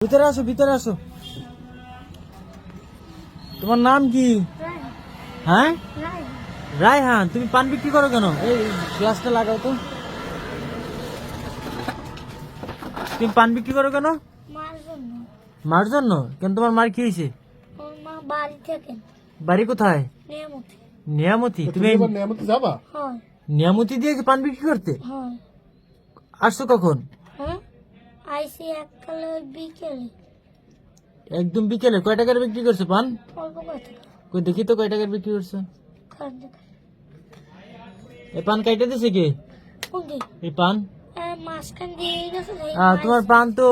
ভিতরে আসো, ভিতরে আসো। তোমার নাম কি? হ্যাঁ, রায়হান। তুমি পান বিক্রি করো কেন? এই গ্লাসটা লাগাও তো। তুমি পান বিক্রি করো কেন? মার জন্য? কেন, তোমার মার কি হয়েছে? বাড়ি কোথায়? নিয়ামতি। তুমি নিয়ামতি যাবা? নিয়ামতি দিয়ে পান বিক্রি করতে আসছো কখন? একদম বিকেলে। কয় টাকার বিক্রি করছো পান? কই দেখি তো কয় টাকার বিক্রি করছো। এই পান কাইটা দিছে কে? এই পান তোমার পান তো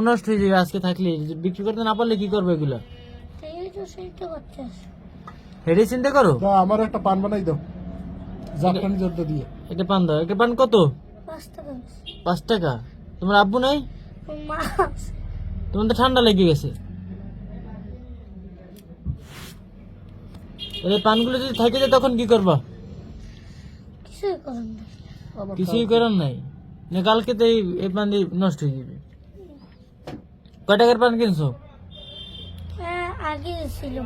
নষ্ট হয়ে যাবে আজকে থাকলে। বিক্রি করতে না পারলে কি করবে এগুলা? হেডে চিন্তা করো। আমার একটা পান বানাই দাও, জাফরানি জর্দা দিয়ে। এটা পান দাও। একটা পান কত? 5 টাকা। তোমার আব্বু নাই? তোমার তো ঠান্ডা লেগে গেছে। এই পানগুলো যদি থাকে যায় তখন কি করবা? কিছুই করার নাই না। কালকে তো এই পান দিয়ে নষ্ট হয়ে যাবে। কয় টাকার পান কিনছো?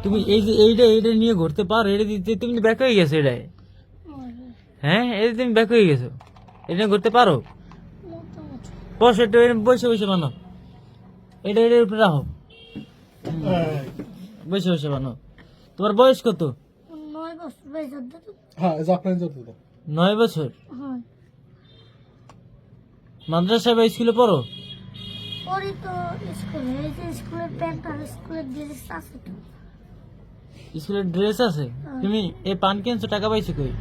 তুমি এই যে এইটা নিয়ে ঘুরতে পারো? এটা দিতে তুমি ব্যাক হয়ে গেছো। এটাই হ্যাঁ, এটা তুমি ব্যাক হয়ে গেছো। এটা নিয়ে ঘুরতে পারো? বসে বসে বসে বানো। এটা এটার উপরে রাখো। বসে বসে বানো। তোমার বয়স কত? 9 বছর। মাদ্রাসায় বা স্কুলে পড়ো? স্কুলের ড্রেস আছে? তুমি এই পান কিনছো, টাকা পাইছো কই?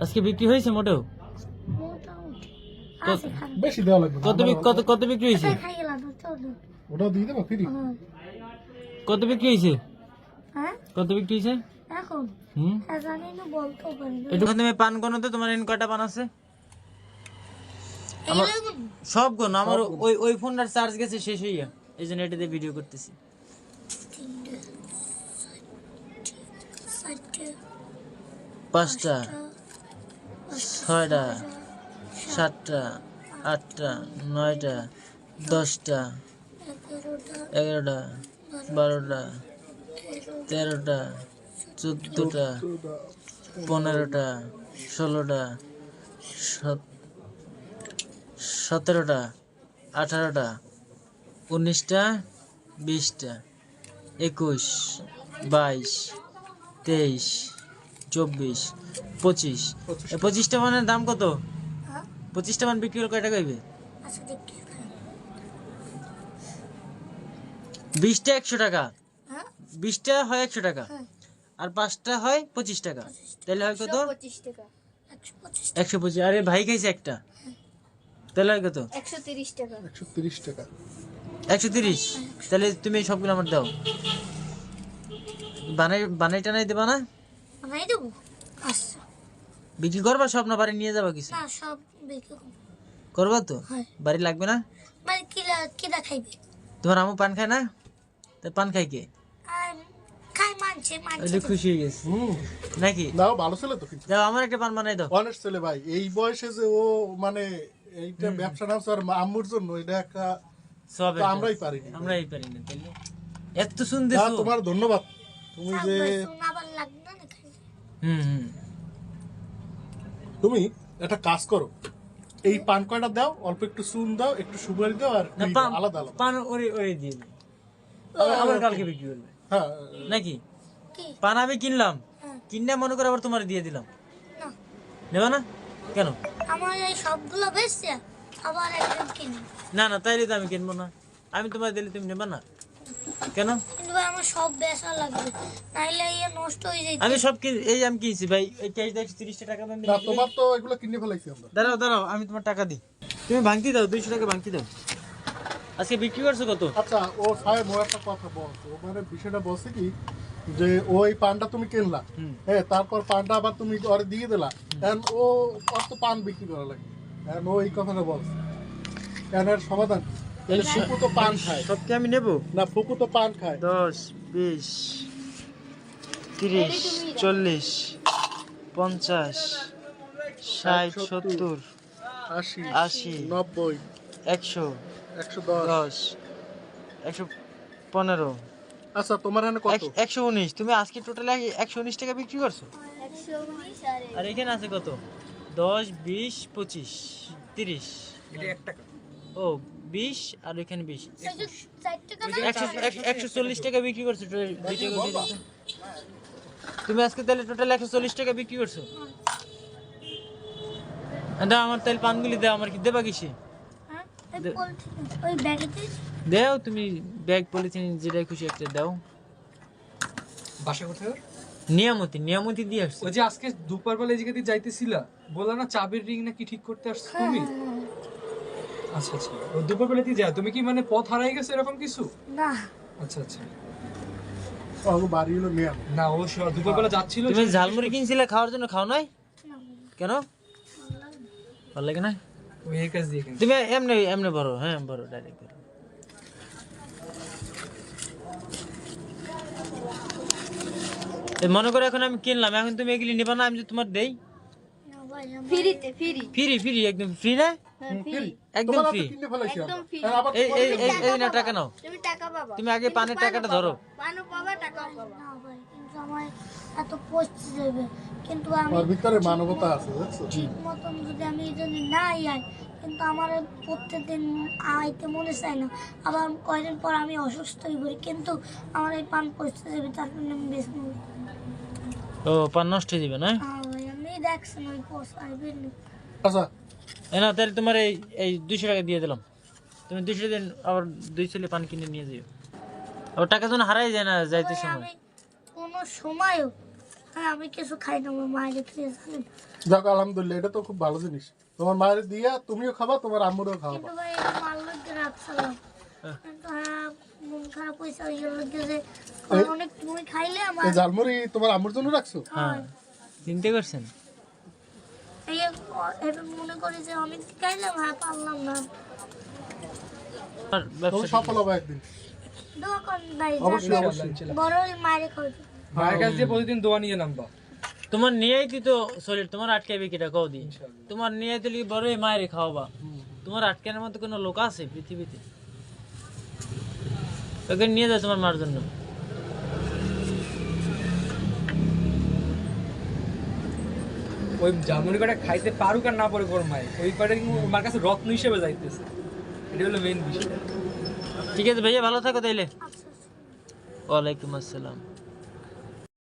আজকে বিক্রি হয়েছে মোটেও? বেশি দেওয়া লাগবে। কত বিক্রি হয়েছে? ওটা দিয়ে দেবো ফ্রি। কত বিক্রি হয়েছে? কত বিক্রি হয়েছে? একটু তুমি পান গনো তো। তোমার এন কয়টা পান আছে? আমার সব গণ। আমার ওই ফোনটার চার্জ গেছে শেষ হইয়া, এই জন্য এটাতে ভিডিও করতেছি। 5টা 6টা 7টা 8টা 9টা 10টা 11টা 12টা 13টা 14টা 15টা 16টা 17টা 18টা 19টা 20টা 21 22 23 24 25। 25টা মানের দাম কত? 25টা মান বিক্রি করে কয় টাকা হইবে? 20টা 100 টাকা। 20টা হয় 100 টাকা, আর 5টা হয় 25 টাকা। তাহলে হয় কত? 125। আরে ভাই খাইছে একটা, তাহলে হয় কত? 130 টাকা। 130। তাহলে তুমি সবগুলো আমার দাও। বানাই টানাই দেবা না? বিক্রি করবা সব না বাড়ি নিয়ে যাবা কিছু? করবা তো? বাড়ি লাগবে না? তোমার আমু পান খায় না? পান খাই কে? খুশি হয়ে গেছে নাকি? নাও, ভালো ছেলে তো। কিন্তু দাও আমার একটা পান বানাই দাও। অনেস্ট ছেলে ভাই। এই বয়সে যে ও মানে এইটা ব্যবসা নামছে আর আম্মুর জন্য, এটা একটা আমরাই পারিনি। তাইলে এত সুন্দর। তোমার ধন্যবাদ। তুমি যে তুমি একটা কাজ করো, এই পান কয়টা দাও, অল্প একটু চুন দাও, একটু সুপারি দাও, আর আলাদা আলাদা পান ওরে দিয়ে দিই। আবার কালকে বিক্রি করবে নাকি? পান আমি কিনলাম, কিনে মনে করে আবার তোমার দিয়ে দিলাম, নেবা না কেন? আমার এই সবগুলো বেচছে আবার একদম কিনে না না, তাইলে তো আমি কিনবো না। আমি তোমার দিলে তুমি নেবা না কেন? কিন্তু ভাই আমার সব বেচা লাগবে, নাইলে এই নষ্ট হয়ে যাবে। আমি সব এই আমি কিনছি ভাই। এই ক্যাশ দেখ 30 টাকা দাম। না, তোমার তো এগুলো কিনে ফেলাইছি আমরা। দাঁড়াও আমি তোমার টাকা দিই। তুমি ভাঙতি দাও, 200 টাকা ভাঙতি দাও। আজকে বিক্রি করছো কত? আচ্ছা, ও সাহেব ও একটা কথা বলছে, ও মানে বিষয়টা বলছে কি যে ওই পানটা তুমি কিনলা, হ্যাঁ, তারপর পানটা আবার তুমি ওরে দিয়ে দিলা, এন্ড ও কত পান বিক্রি করা লাগে, এন্ড ও এই কথাটা বলছে। এর সমাধান ফুকু তো পান খায়। সব কি আমি নেবো? না, ফুকু তো পান খায়। 10 20 30 40 50 60 70 80 80 90 100 110। 10 115 আচ্ছা তোমার এখানে কত? 119। তুমি আজকে টোটাল 119 টাকা বিক্রি করছো। 119 আর এখানে আছে কত? 10 20 25 30। এটা 1 টাকা। ও 20 আর এখানে 20। 4 টাকা না 140 টাকা বিক্রি করছো তুমি আজকে তাহলে টোটাল 140 টাকা বিক্রি করছো। দাও আমার তাহলে পানগুলি দাও, আমার কি দেবা কিসে? হ্যাঁ এই পলিথিন ওই ব্যাগেতে দাও তুমি ব্যাগ পলিথিন যেটা খুশি একটা দাও। বাসা কোথায় ওর? নিয়ামতি দিয়ে আসছো। ওই যে আজকে দুপুরবেলা এই জায়গা দিয়ে যাইতেছিলা, বললা না চাবির রিং নাকি ঠিক করতে আসছো তুমি? আচ্ছা আচ্ছা, ও দুপুরবেলা দিয়ে যায়। তুমি কি মানে পথ হারাই গেছে এরকম কিছু? না আচ্ছা আচ্ছা। ও বাড়ি হলো মেয়ে। না ও দুপুরবেলা যাচ্ছিল। তুমি ঝালমুড়ি কিনছিলে খাওয়ার জন্য, খাও নাই কেন? ভালো লাগে না? ওই এই কাজ দিয়ে কিনছে। তুমি এমনি এমনি ভরো, হ্যাঁ ভরো, ডাইরেক্ট ভরো। মনে করো এখন আমি কিনলাম, এখন তুমি এগুলি নিবা না, আমি যদি তোমার দেই? না ভাই ফ্রিতে ফ্রি একদম ফ্রি না? একদম তোমার ফ্রি। হাতে কিনে ফেলাইছি আমি। একদম free। আর আবার এই এই এই এই না টাকা নাও, তুমি টাকা পাবা তুমি আগে পানের টাকাটা ধরো। পানও পাবা টাকাও পাবা না ভাই, কিন্তু আমার এত কষ্ট দেবে, কিন্তু আমি ওর ভিতরে মানবতা আছে বুঝছো? জি। ঠিক মতন যদি আমি যদি না আই, কিন্তু আমার প্রত্যেকদিন আইতে মনে চায় না, আবার কয়দিন পর আমি অসুস্থ হয়ে পড়ি, কিন্তু আমার এই পান পচতে যাবে, তার জন্য আমি বেশি ও পান নষ্ট হয়ে যাবে না? ভাই আমি দেখছেন ওই পোষাইবেন না। আচ্ছা না তাহলে তোমার এই এই 200 টাকা দিয়ে দিলাম। তুমি 200 দিন আবার 2 ছেলে পান কিনে নিয়ে যাও। আবার টাকা যেন হারাই যায় না যাইতে ভাই, সময়। আমি কোনো সময়ও হ্যাঁ আমি কিছু খাই না, আমার মায়ের থেকে জানেন, যাক আলহামদুলিল্লাহ, এটা তো খুব ভালো জিনিস। তোমার মায়ের দিয়া তুমিও খাবা, তোমার আম্মুরও খাওয়াবা। কিন্তু ভাই মার লোককে রাখছিলাম, কিন্তু হ্যাঁ মন খারাপ হয়েছে ওই লোককে যে অনেক তুমি খাইলে আমার এই ঝালমুড়ি তোমার আম্মুর জন্য রাখছো? হ্যাঁ চিন্তা করছেন? এই এবার মনে করি যে আমি খাইলাম, হ্যাঁ পারলাম না, আর তুমি ব্যবসা সফল হবে একদিন। দোয়া করেন ভাই, অবশ্যই, যাতে অবশ্যই। বড় ওই মায়ের খাওয়াতে। মায়ের কাছ দিয়ে প্রতিদিন দোয়া নিয়ে নামবা। তোমার নিয়েই তো শরীর তোমার আটকাবে কিটা কও দি? তোমার নিয়ে দিলে বড়ই মায়ের খাওয়াবা। তোমার আটকানোর মতো কোনো লোক আছে পৃথিবীতে? ওকে নিয়ে যাও তোমার মার জন্য। ওই জামুনি কটা খাইতে পারুক আর না পারুক ওর মায়ের, ওই কটা কিন্তু ওর মার কাছে রত্ন হিসেবে যাইতেছে। এটা হলো মেইন বিষয়। ঠিক আছে ভাইয়া, ভালো থাকো তাইলে। আচ্ছা আচ্ছা। ওয়ালাইকুম আসসালাম।